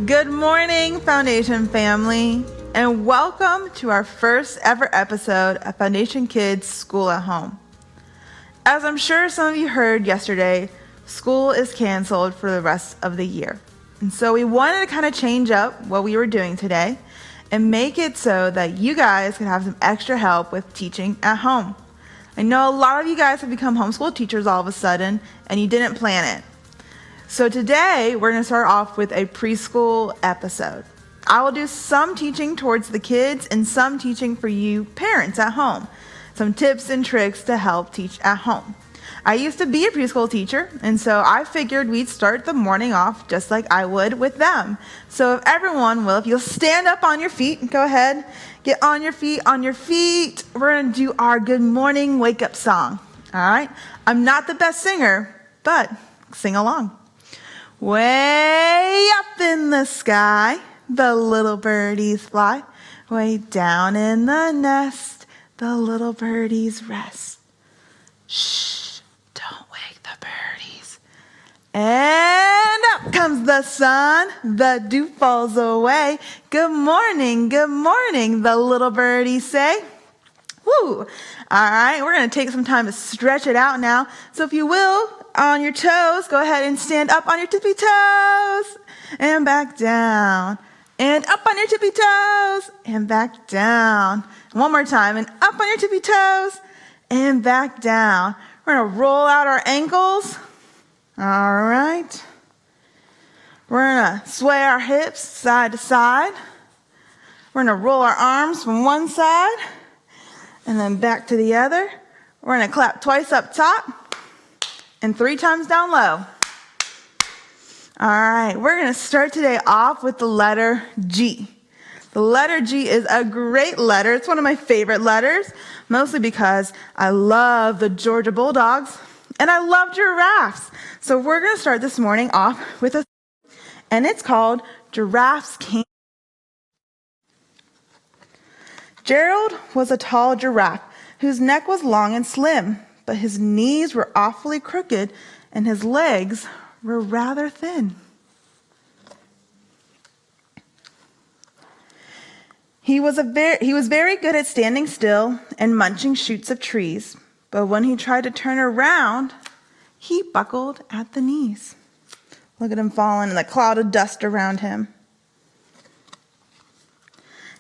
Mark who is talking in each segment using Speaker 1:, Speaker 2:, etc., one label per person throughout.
Speaker 1: Good morning, Foundation family, and welcome to our first ever episode of Foundation Kids School at Home. As I'm sure some of you heard yesterday, school is canceled for the rest of the year. And so we wanted to kind of change up what we were doing today and make it so that you guys could have some extra help with teaching at home. I know a lot of you guys have become homeschool teachers all of a sudden, and you didn't plan it. So today, we're going to start off with a preschool episode. I will do some teaching towards the kids and some teaching for you parents at home. Some tips and tricks to help teach at home. I used to be a preschool teacher, and so I figured we'd start the morning off just like I would with them. So if you'll stand up on your feet, go ahead, get on your feet. We're going to do our good morning wake up song. All right? I'm not the best singer, but sing along. Way up in the sky, the little birdies fly. Way down in the nest, the little birdies rest. Shh, don't wake the birdies. And up comes the sun, the dew falls away. Good morning, the little birdies say. Woo! All right, we're going to take some time to stretch it out now. So if you will, on your toes, go ahead and stand up on your tippy toes and back down. And up on your tippy toes and back down. One more time, and up on your tippy toes and back down. We're going to roll out our ankles. All right. We're going to sway our hips side to side. We're going to roll our arms from one side and then back to the other. We're going to clap twice up top and 3 times down low. All right, we're going to start today off with the letter G. The letter G is a great letter. It's one of my favorite letters, mostly because I love the Georgia Bulldogs and I love giraffes. So we're going to start this morning off with and it's called Giraffes King. Gerald was a tall giraffe whose neck was long and slim, but his knees were awfully crooked and his legs were rather thin. He was very good at standing still and munching shoots of trees, but when he tried to turn around, he buckled at the knees. Look at him falling in the cloud of dust around him.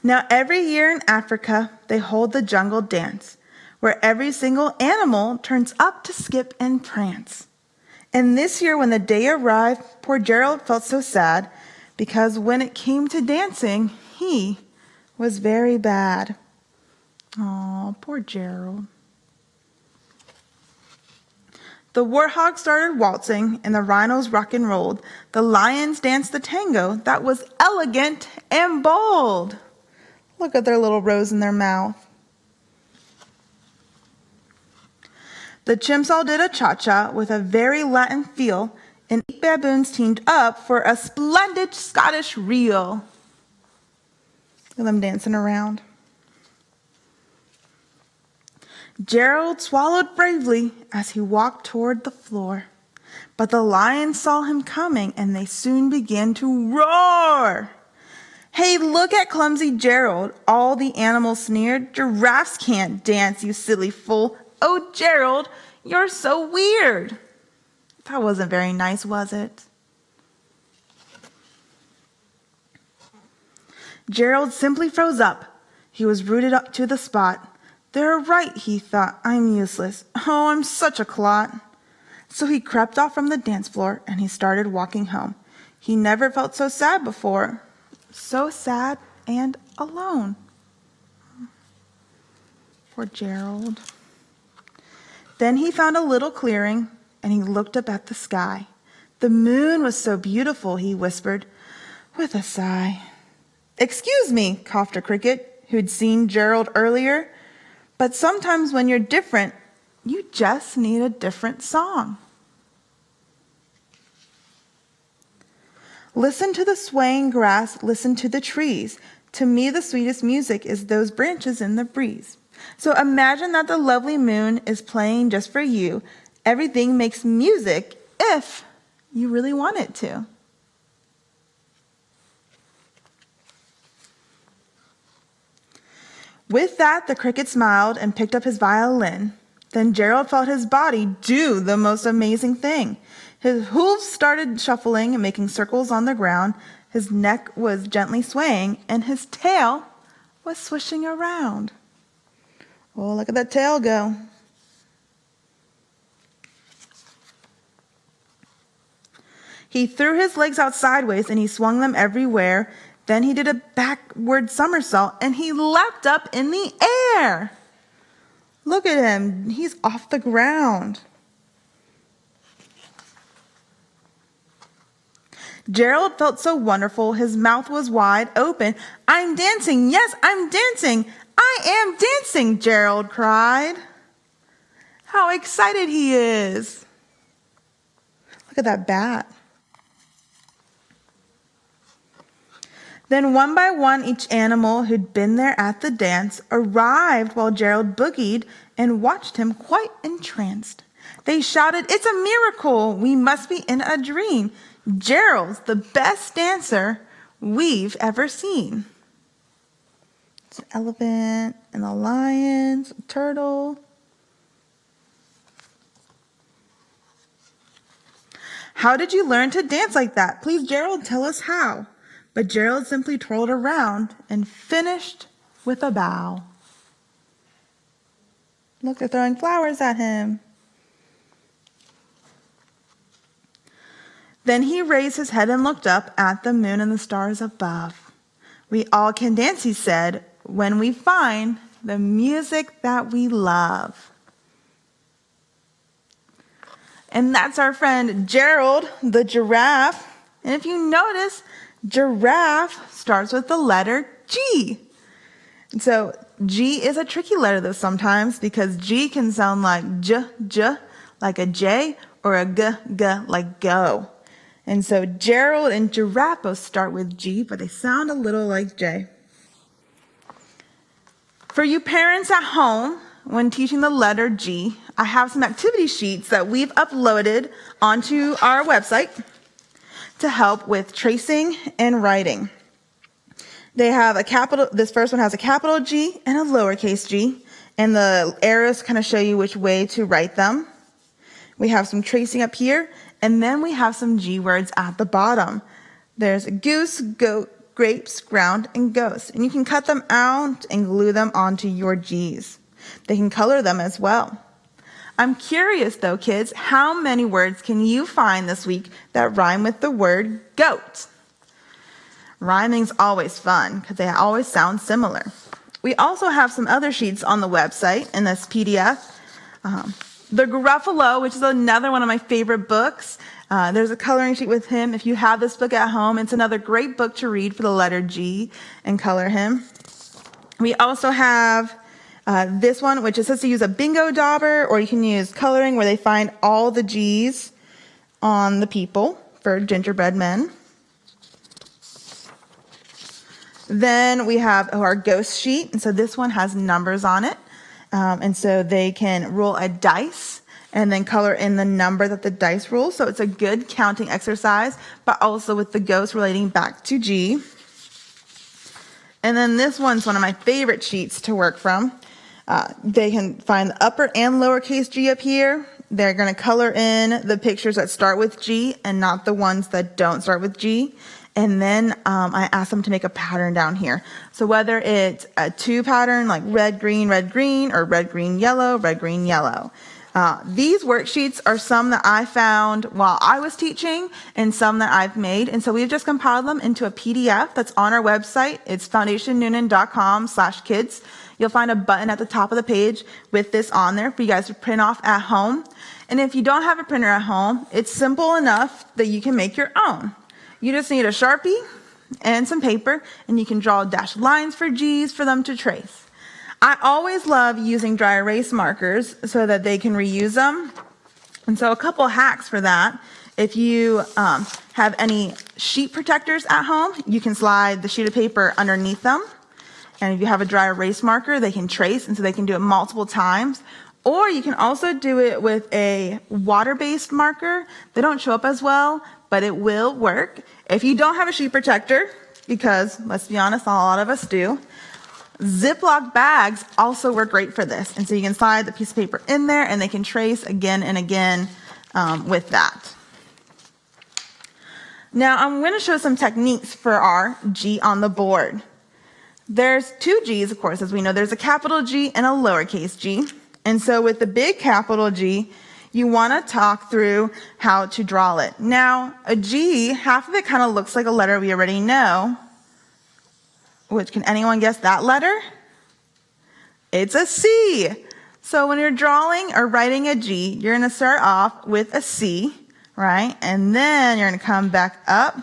Speaker 1: Now, every year in Africa, they hold the jungle dance, where every single animal turns up to skip and prance. And this year, when the day arrived, poor Gerald felt so sad, because when it came to dancing, he was very bad. Oh, poor Gerald. The warthogs started waltzing, and the rhinos rock and rolled. The lions danced the tango that was elegant and bold. Look at their little rose in their mouth. The chimps all did a cha-cha with a very Latin feel, and 8 baboons teamed up for a splendid Scottish reel. Look at them dancing around. Gerald swallowed bravely as he walked toward the floor, but the lions saw him coming, and they soon began to roar. Hey, look at clumsy Gerald, all the animals sneered. Giraffes can't dance, you silly fool. Oh, Gerald, you're so weird. That wasn't very nice, was it? Gerald simply froze up. He was rooted up to the spot. They're right, he thought. I'm useless. Oh, I'm such a clot. So he crept off from the dance floor and he started walking home. He never felt so sad before. So sad and alone. Poor Gerald. Then he found a little clearing, and he looked up at the sky. The moon was so beautiful, he whispered, with a sigh. Excuse me, coughed a cricket, who'd seen Gerald earlier, but sometimes when you're different, you just need a different song. Listen to the swaying grass, listen to the trees. To me, the sweetest music is those branches in the breeze. So imagine that the lovely moon is playing just for you. Everything makes music if you really want it to. With that, the cricket smiled and picked up his violin. Then Gerald felt his body do the most amazing thing. His hooves started shuffling and making circles on the ground. His neck was gently swaying, and his tail was swishing around. Oh, look at that tail go. He threw his legs out sideways, and he swung them everywhere. Then he did a backward somersault, and he leapt up in the air. Look at him. He's off the ground. Gerald felt so wonderful. His mouth was wide open. I'm dancing. Yes, I'm dancing. I am dancing, Gerald cried. How excited he is. Look at that bat. Then one by one, each animal who'd been there at the dance arrived while Gerald boogied and watched him quite entranced. They shouted, "It's a miracle! We must be in a dream. Gerald's the best dancer we've ever seen." It's an elephant and a lion, a turtle. How did you learn to dance like that? Please, Gerald, tell us how. But Gerald simply twirled around and finished with a bow. Look, they're throwing flowers at him. Then he raised his head and looked up at the moon and the stars above. We all can dance, he said, when we find the music that we love. And that's our friend Gerald, the giraffe. And if you notice, giraffe starts with the letter G. And so G is a tricky letter though sometimes, because G can sound like J, J, like a J, or a G, G, like go. And so Gerald and giraffe both start with G, but they sound a little like J. For you parents at home, when teaching the letter G, I have some activity sheets that we've uploaded onto our website to help with tracing and writing. They have this first one has a capital G and a lowercase g, and the arrows kind of show you which way to write them. We have some tracing up here, and then we have some G words at the bottom. There's goose, goat, grapes, ground, and ghost. And you can cut them out and glue them onto your G's. They can color them as well. I'm curious though, kids, how many words can you find this week that rhyme with the word goat? Rhyming's always fun because they always sound similar. We also have some other sheets on the website in this PDF. The Gruffalo, which is another one of my favorite books. There's a coloring sheet with him. If you have this book at home, it's another great book to read for the letter G and color him. We also have this one, which it says to use a bingo dauber, or you can use coloring where they find all the G's on the people for gingerbread men. Then we have our ghost sheet, and so this one has numbers on it. And so they can roll a dice and then color in the number that the dice rolls. So it's a good counting exercise, but also with the ghost relating back to G. And then this one's one of my favorite sheets to work from. They can find the upper and lowercase g up here. They're going to color in the pictures that start with G and not the ones that don't start with G. And then I asked them to make a pattern down here. So whether it's a 2 pattern like red, green, or red, green, yellow, red, green, yellow. These worksheets are some that I found while I was teaching and some that I've made. And so we've just compiled them into a PDF that's on our website. It's foundationnoonan.com/kids. You'll find a button at the top of the page with this on there for you guys to print off at home. And if you don't have a printer at home, it's simple enough that you can make your own. You just need a Sharpie and some paper, and you can draw dashed lines for G's for them to trace. I always love using dry erase markers so that they can reuse them. And so a couple hacks for that. If you have any sheet protectors at home, you can slide the sheet of paper underneath them. And if you have a dry erase marker, they can trace, and so they can do it multiple times. Or you can also do it with a water-based marker. They don't show up as well, but it will work. If you don't have a sheet protector, because let's be honest, a lot of us do, Ziploc bags also work great for this. And so you can slide the piece of paper in there and they can trace again and again with that. Now I'm going to show some techniques for our G on the board. There's two G's, of course, as we know. There's a capital G and a lowercase g. And so with the big capital G, you want to talk through how to draw it. Now, a G, half of it kind of looks like a letter we already know. Which, can anyone guess that letter? It's a C. So when you're drawing or writing a G, you're going to start off with a C, right? And then you're going to come back up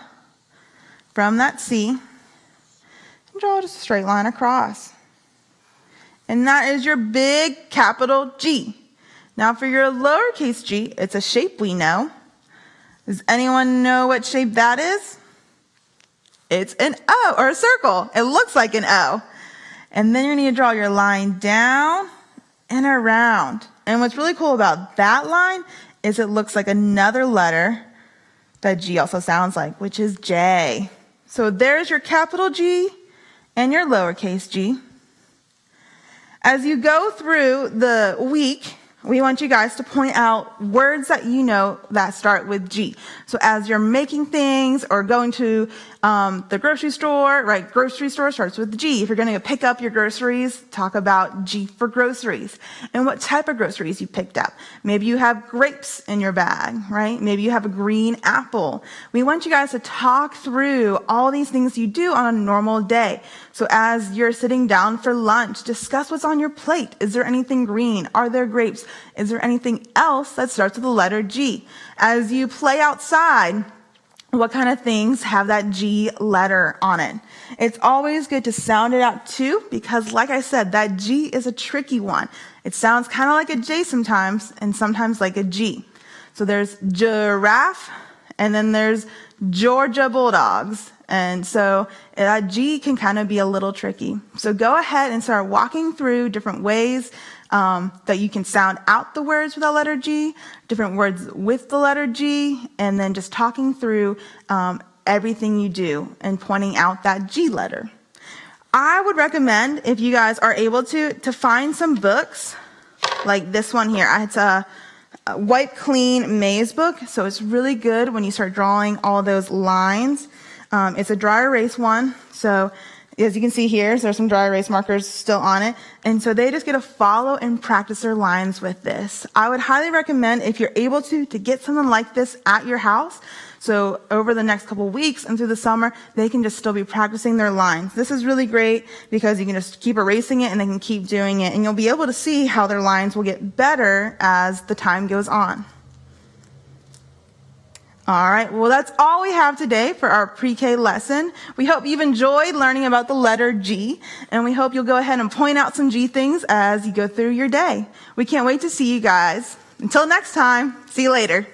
Speaker 1: from that C and draw just a straight line across. And that is your big capital G. Now for your lowercase g, it's a shape we know. Does anyone know what shape that is? It's an O, or a circle. It looks like an O. And then you're going to draw your line down and around. And what's really cool about that line is it looks like another letter that G also sounds like, which is J. So there's your capital G and your lowercase g. As you go through the week, we want you guys to point out words that you know that start with G. So as you're making things or going to the grocery store, right? Grocery store starts with G. If you're going to pick up your groceries, talk about G for groceries and what type of groceries you picked up. Maybe you have grapes in your bag, right? Maybe you have a green apple. We want you guys to talk through all these things you do on a normal day. So as you're sitting down for lunch, discuss what's on your plate. Is there anything green? Are there grapes? Is there anything else that starts with the letter G? As you play outside, what kind of things have that G letter on it? It's always good to sound it out too, because like I said, that G is a tricky one. It sounds kind of like a J sometimes, and sometimes like a G. So there's giraffe, and then there's Georgia Bulldogs. And so that G can kind of be a little tricky. So go ahead and start walking through different ways that you can sound out the words with that letter G, different words with the letter G, and then just talking through everything you do and pointing out that G letter. I would recommend, if you guys are able to find some books like this one here. It's a Wipe Clean Maze book, so it's really good when you start drawing all those lines. It's a dry erase one, so as you can see here, there's some dry erase markers still on it, and so they just get to follow and practice their lines with this. I would highly recommend, if you're able to get something like this at your house, so over the next couple weeks and through the summer, they can just still be practicing their lines. This is really great because you can just keep erasing it and they can keep doing it, and you'll be able to see how their lines will get better as the time goes on. All right, well, that's all we have today for our pre-K lesson. We hope you've enjoyed learning about the letter G, and we hope you'll go ahead and point out some G things as you go through your day. We can't wait to see you guys. Until next time, see you later.